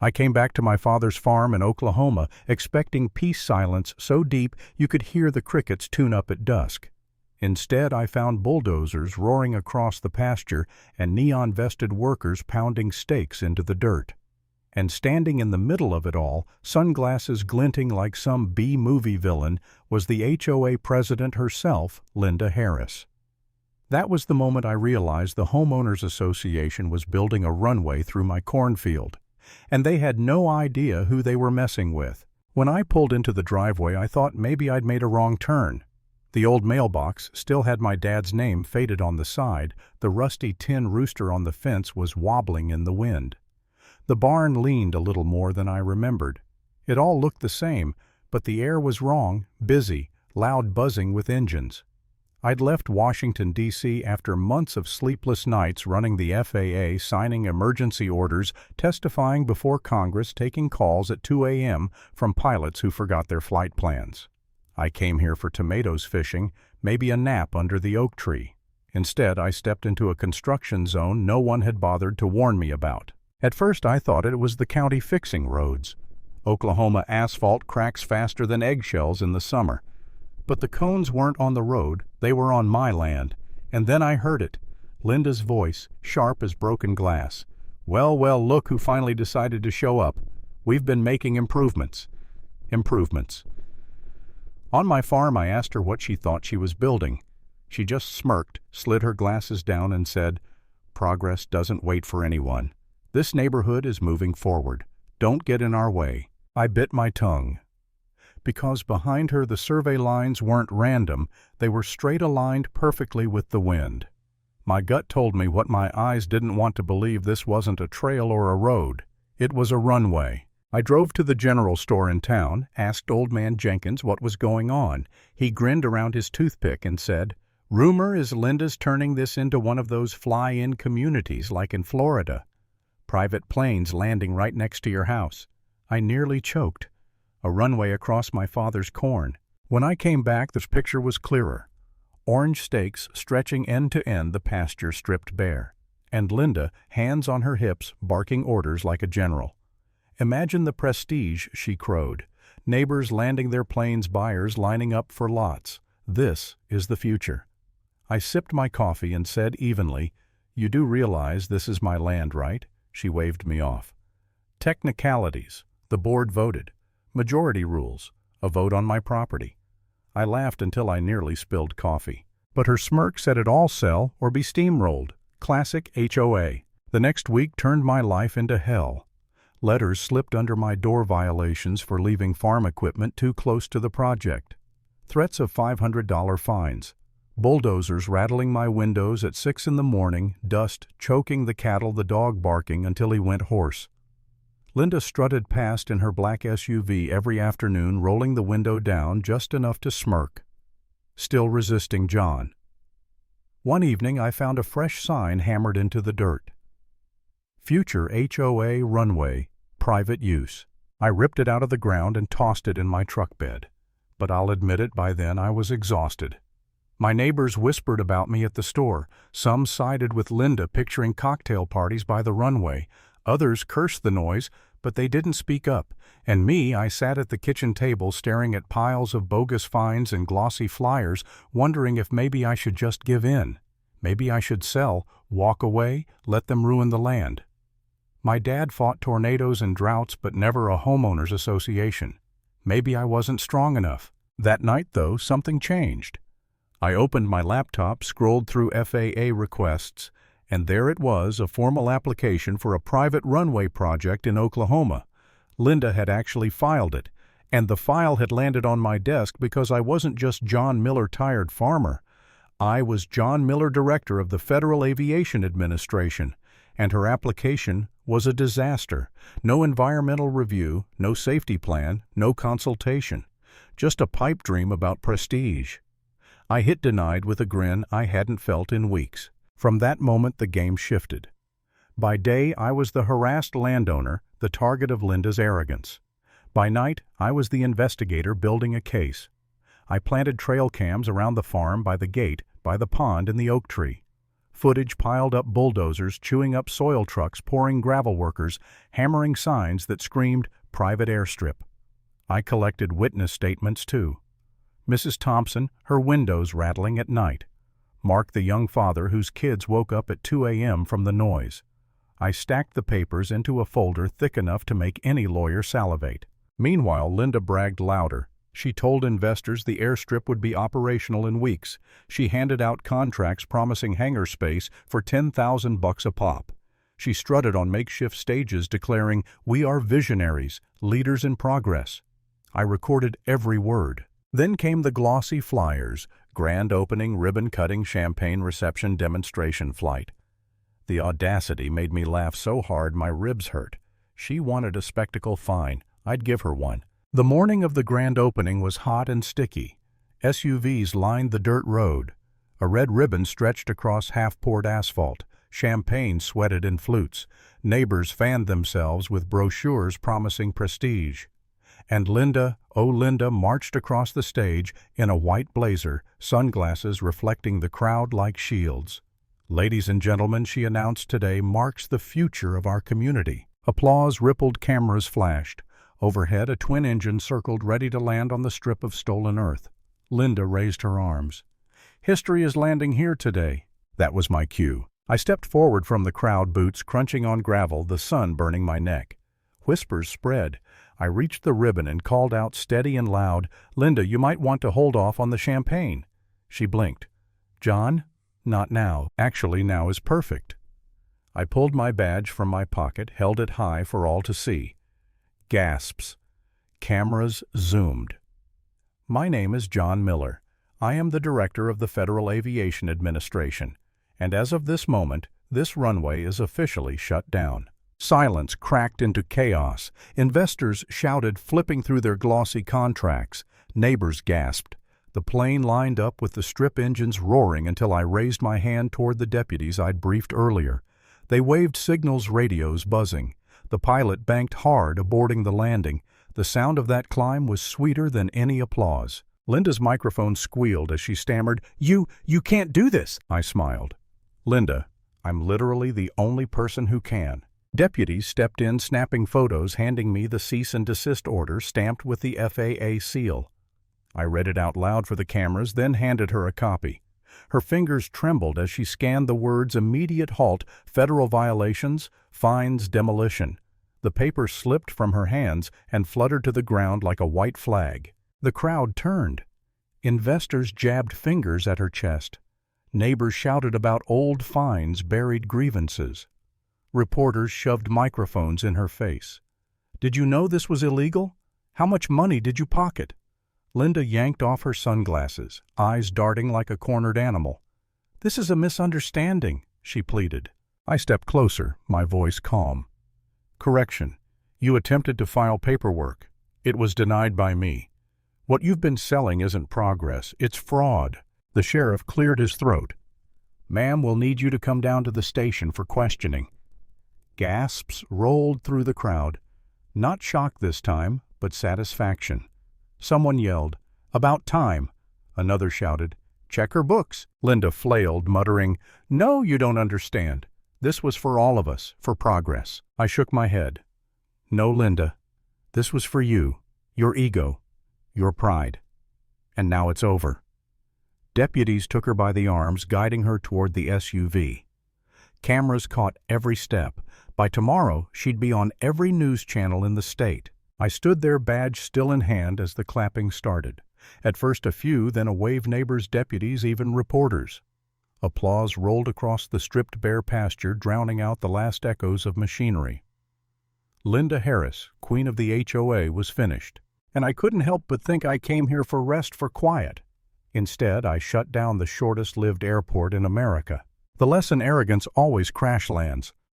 I came back to my father's farm in Oklahoma expecting peace silence so deep you could hear the crickets tune up at dusk. Instead, I found bulldozers roaring across the pasture and neon-vested workers pounding stakes into the dirt. And standing in the middle of it all, sunglasses glinting like some B-movie villain, was the HOA president herself, Linda Harris. That was the moment I realized the Homeowners Association was building a runway through my cornfield, and they had no idea who they were messing with. When I pulled into the driveway, I thought maybe I'd made a wrong turn. The old mailbox still had my dad's name faded on the side. The rusty tin rooster on the fence was wobbling in the wind. The barn leaned a little more than I remembered. It all looked the same, but the air was wrong, busy, loud buzzing with engines. I'd left Washington, D.C. after months of sleepless nights running the FAA, signing emergency orders, testifying before Congress, taking calls at 2 a.m. from pilots who forgot their flight plans. I came here for tomatoes fishing, maybe a nap under the oak tree. Instead, I stepped into a construction zone no one had bothered to warn me about. At first, I thought it was the county fixing roads. Oklahoma asphalt cracks faster than eggshells in the summer. But the cones weren't on the road, they were on my land. And then I heard it, Linda's voice, sharp as broken glass. Well, look who finally decided to show up. We've been making improvements. On my farm, I asked her what she thought she was building. She just smirked, slid her glasses down, and said, "Progress doesn't wait for anyone. This neighborhood is moving forward. Don't get in our way." I bit my tongue. Because behind her the survey lines weren't random, they were straight aligned perfectly with the wind. My gut told me what my eyes didn't want to believe: this wasn't a trail or a road. It was a runway. I drove to the general store in town, asked Old Man Jenkins what was going on. He grinned around his toothpick and said, "Rumor is Linda's turning this into one of those fly-in communities like in Florida. Private planes landing right next to your house." I nearly choked. A runway across my father's corn. When I came back, the picture was clearer. Orange stakes stretching end to end, the pasture stripped bare. And Linda, hands on her hips, barking orders like a general. "Imagine the prestige," she crowed. "Neighbors landing their planes, buyers lining up for lots. This is the future." I sipped my coffee and said evenly, "You do realize this is my land, right?" She waved me off. "Technicalities. The board voted. Majority rules. A vote on my property." I laughed until I nearly spilled coffee. But her smirk said it all sell or be steamrolled. Classic HOA. The next week turned my life into hell. Letters slipped under my door: violations for leaving farm equipment too close to the project. Threats of $500 fines. Bulldozers rattling my windows at 6 in the morning, dust choking the cattle, the dog barking until he went hoarse. Linda strutted past in her black SUV every afternoon, rolling the window down just enough to smirk. Still resisting John. One evening I found a fresh sign hammered into the dirt. Future HOA Runway, private use. I ripped it out of the ground and tossed it in my truck bed. But I'll admit it, by then I was exhausted. My neighbors whispered about me at the store. Some sided with Linda, picturing cocktail parties by the runway. Others cursed the noise, but they didn't speak up. And me, I sat at the kitchen table staring at piles of bogus fines and glossy flyers, wondering if maybe I should just give in. Maybe I should sell, walk away, let them ruin the land. My dad fought tornadoes and droughts, but never a homeowners association. Maybe I wasn't strong enough. That night, though, something changed. I opened my laptop, scrolled through FAA requests, and there it was, a formal application for a private runway project in Oklahoma. Linda had actually filed it, and the file had landed on my desk because I wasn't just John Miller, tired farmer. I was John Miller, director of the Federal Aviation Administration, and her application was a disaster. No environmental review, no safety plan, no consultation. Just a pipe dream about prestige. I hit denied with a grin I hadn't felt in weeks. From that moment the game shifted. By day I was the harassed landowner, the target of Linda's arrogance. By night I was the investigator building a case. I planted trail cams around the farm, by the gate, by the pond, and the oak tree. Footage piled up bulldozers, chewing up soil trucks, pouring gravel workers, hammering signs that screamed, "Private airstrip." I collected witness statements, too. Mrs. Thompson, her windows rattling at night. Mark, the young father whose kids woke up at 2 a.m. from the noise. I stacked the papers into a folder thick enough to make any lawyer salivate. Meanwhile, Linda bragged louder. She told investors the airstrip would be operational in weeks. She handed out contracts promising hangar space for $10,000 a pop. She strutted on makeshift stages declaring, "We are visionaries, leaders in progress." I recorded every word. Then came the glossy flyers, grand opening, ribbon-cutting, champagne reception, demonstration flight. The audacity made me laugh so hard my ribs hurt. She wanted a spectacle, fine. I'd give her one. The morning of the grand opening was hot and sticky. SUVs lined the dirt road. A red ribbon stretched across half-poured asphalt. Champagne sweated in flutes. Neighbors fanned themselves with brochures promising prestige. And Linda, oh Linda, marched across the stage in a white blazer, sunglasses reflecting the crowd like shields. "Ladies and gentlemen," she announced, "today marks the future of our community." Applause rippled, cameras flashed. Overhead, a twin engine circled, ready to land on the strip of stolen earth. Linda raised her arms. "History is landing here today." That was my cue. I stepped forward from the crowd, boots crunching on gravel, the sun burning my neck. Whispers spread. I reached the ribbon and called out steady and loud, "Linda, you might want to hold off on the champagne." She blinked. "John, not now. Actually, now is perfect." I pulled my badge from my pocket, held it high for all to see. Gasps. Cameras zoomed. "My name is John Miller. I am the director of the Federal Aviation Administration, and as of this moment, this runway is officially shut down." Silence cracked into chaos. Investors shouted, flipping through their glossy contracts. Neighbors gasped. The plane lined up with the strip engines roaring until I raised my hand toward the deputies I'd briefed earlier. They waved signals, radios buzzing. The pilot banked hard, aborting the landing. The sound of that climb was sweeter than any applause. Linda's microphone squealed as she stammered, You can't do this." I smiled. "Linda, I'm literally the only person who can." Deputies stepped in, snapping photos, handing me the cease and desist order stamped with the FAA seal. I read it out loud for the cameras, then handed her a copy. Her fingers trembled as she scanned the words "immediate halt, federal violations, fines, demolition." The paper slipped from her hands and fluttered to the ground like a white flag. The crowd turned. Investors jabbed fingers at her chest. Neighbors shouted about old fines, buried grievances. Reporters shoved microphones in her face. "Did you know this was illegal? How much money did you pocket?" Linda yanked off her sunglasses, eyes darting like a cornered animal. "This is a misunderstanding," she pleaded. I stepped closer, my voice calm. "Correction. You attempted to file paperwork. It was denied by me. What you've been selling isn't progress, it's fraud." The sheriff cleared his throat. "Ma'am, we'll need you to come down to the station for questioning." Gasps rolled through the crowd. Not shock this time, but satisfaction. Someone yelled, "About time." Another shouted, "Check her books." Linda flailed, muttering, "No, you don't understand. This was for all of us, for progress." I shook my head. "No, Linda. This was for you, your ego, your pride. And now it's over." Deputies took her by the arms, guiding her toward the SUV. Cameras caught every step. By tomorrow, she'd be on every news channel in the state. I stood there, badge still in hand, as the clapping started. At first a few, then a wave, neighbors, deputies, even reporters. Applause rolled across the stripped bare pasture, drowning out the last echoes of machinery. Linda Harris, Queen of the HOA, was finished, and I couldn't help but think I came here for rest, for quiet. Instead, I shut down the shortest-lived airport in America. The lesson: arrogance always crash lands.